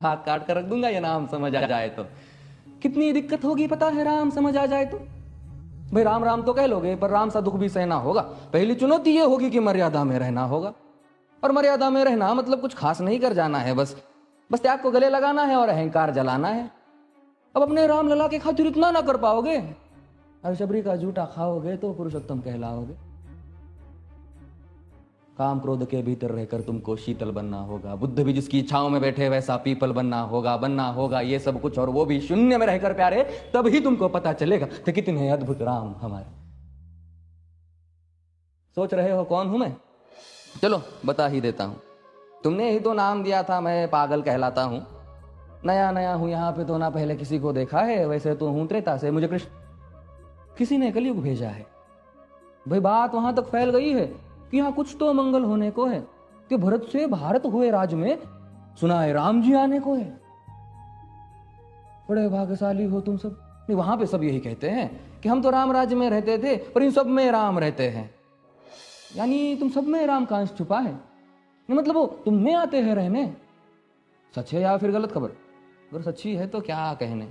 हाथ काट कर रख दूंगा ये नाम समझ आ जाए तो। कितनी दिक्कत होगी पता है राम समझ आ जाए तो। भाई राम राम तो कह लोगे, पर राम सा दुख भी सहना होगा। पहली चुनौती ये होगी कि मर्यादा में रहना होगा। और मर्यादा में रहना मतलब कुछ खास नहीं कर जाना है, बस त्याग को गले लगाना है और अहंकार जलाना है। अब अपने राम लला के खातिर इतना ना कर पाओगे, और शबरी का जूठा खाओगे तो पुरुषोत्तम कहलाओगे। काम क्रोध के भीतर रहकर तुमको शीतल बनना होगा। बुद्ध भी जिसकी इच्छाओं में बैठे वैसा पीपल बनना होगा ये सब कुछ, और वो भी शून्य में रहकर प्यारे। तभी तुमको पता चलेगा कि कितने अद्भुत राम हमारे। सोच रहे हो कौन हूं मैं? चलो बता ही देता हूं। तुमने ही तो नाम दिया था मैं पागल कहलाता हूं। नया नया हूं यहाँ पे तो ना पहले किसी को देखा है। वैसे तो हूं त्रेता से, मुझे कृष्ण किसी ने कलयुग भेजा है। भाई बात वहां तक फैल गई है कि यहाँ कुछ तो मंगल होने को है, कि भरत से भारत हुए राज में, सुना है राम जी आने को है। बड़े भाग्यशाली हो तुम सब। नहीं, वहां पे सब यही कहते हैं कि हम तो राम राज्य में रहते थे पर इन सब में राम रहते हैं। यानी तुम सब में राम का अंश छुपा है। नहीं मतलब वो तुम में आते हैं रहने। सच है या फिर गलत खबर? अगर सच्ची है तो क्या कहने,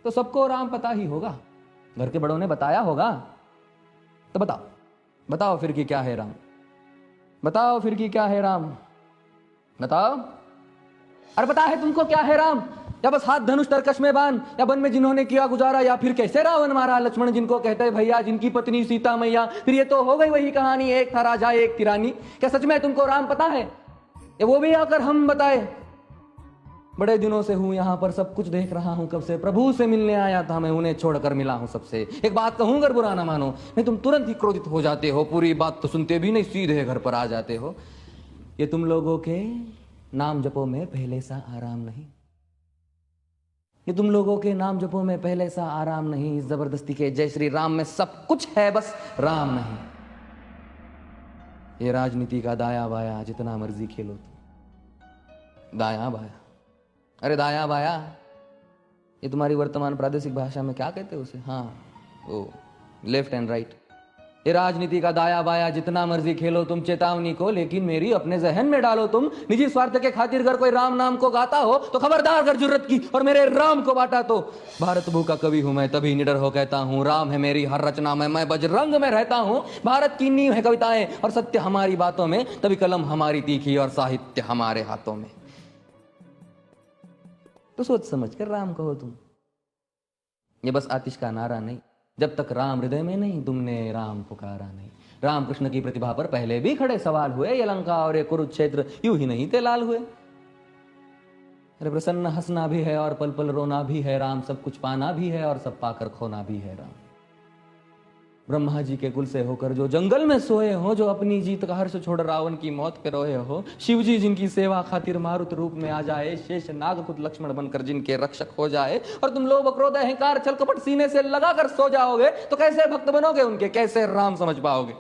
तो सबको राम पता ही होगा, घर के बड़ों ने बताया होगा। तो बताओ फिर कि क्या है राम? बताओ फिर कि क्या है राम? बताओ। अरे पता है तुमको क्या है राम? या बस हाथ धनुष तरकश में बांध, या वन में जिन्होंने किया गुजारा, या फिर कैसे रावण मारा लक्ष्मण जिनको कहते हैं भैया, जिनकी पत्नी सीता मैया। फिर ये तो हो गई वही कहानी, एक था राजा एक थी रानी। क्या सच में तुमको राम पता है? ये वो भी आकर हम बताए। बड़े दिनों से हूं यहां पर, सब कुछ देख रहा हूं कब से। प्रभु से मिलने आया था मैं, उन्हें छोड़कर मिला हूं सबसे। एक बात कहूं अगर बुरा ना मानो, नहीं तुम तुरंत ही क्रोधित हो जाते हो। पूरी बात तो सुनते भी नहीं, सीधे घर पर आ जाते हो। ये तुम लोगों के नाम जपो में पहले सा आराम नहीं। ये तुम लोगों के नाम जपो में पहले सा आराम नहीं। इस जबरदस्ती के जय श्री राम में सब कुछ है, बस राम नहीं। ये राजनीति का दाया बाया जितना मर्जी खेलो तुम। दाया बाया, अरे दाया बाया, ये तुम्हारी वर्तमान प्रादेशिक भाषा में क्या कहते हो उसे? हाँ वो लेफ्ट एंड राइट। ये राजनीति का दाया बाया जितना मर्जी खेलो तुम चेतावनी को, लेकिन मेरी अपने जहन में डालो तुम। निजी स्वार्थ के खातिर अगर कोई राम नाम को गाता हो तो खबरदार, अगर जरूरत की और मेरे राम को बांटा तो। भारत भू का कवि हूं मैं, तभी निडर हो कहता हूं, राम है मेरी हर रचना में, मैं बजरंग में रहता हूं। भारत की नींव है कविताएं और सत्य हमारी बातों में, तभी कलम हमारी तीखी और साहित्य हमारे हाथों में। तो सोच समझ कर राम कहो तुम। ये बस आतिश का नारा नहीं, जब तक राम हृदय में नहीं तुमने राम पुकारा नहीं। राम कृष्ण की प्रतिभा पर पहले भी खड़े सवाल हुए। ये लंका और ये कुरुक्षेत्र यूं ही नहीं थे लाल हुए। अरे प्रसन्न हंसना भी है और पल पल रोना भी है राम, सब कुछ पाना भी है और सब पाकर खोना भी है राम। ब्रह्मा जी के कुल से होकर जो जंगल में सोए हो, जो अपनी जीत का हर्ष छोड़ रावण की मौत पे रोए हो, शिव जी जिनकी सेवा खातिर मारुत रूप में आ जाए, शेष नाग खुद लक्ष्मण बनकर जिनके रक्षक हो जाए, और तुम लोग क्रोध अहंकार छल कपट सीने से लगाकर सो जाओगे, तो कैसे भक्त बनोगे उनके? कैसे राम समझ पाओगे?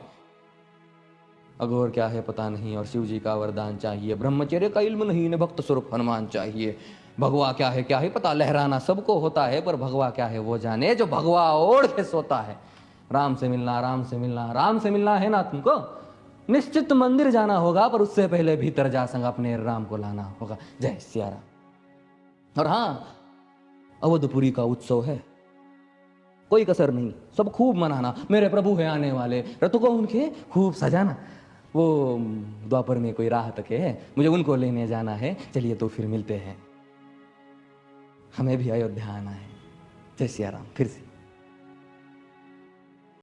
अघोर क्या है पता नहीं और शिव जी का वरदान चाहिए। ब्रह्मचर्य का इल्म नहीं ने भक्त स्वरूप हनुमान चाहिए। भगवा क्या है पता, लहराना सबको होता है, पर भगवा क्या है वो जाने जो भगवा ओढ़ के सोता है। राम से मिलना, राम से मिलना, राम से मिलना है ना तुमको? निश्चित मंदिर जाना होगा, पर उससे पहले भीतर जा संग अपने राम को लाना होगा। जय सिया राम। और हाँ, अवधपुरी का उत्सव है, कोई कसर नहीं, सब खूब मनाना। मेरे प्रभु है आने वाले, रथ को उनके खूब सजाना। वो द्वापर में कोई राह तके है, मुझे उनको लेने जाना है। चलिए तो फिर मिलते हैं, हमें भी अयोध्या आना है। जय सिया राम। फिर से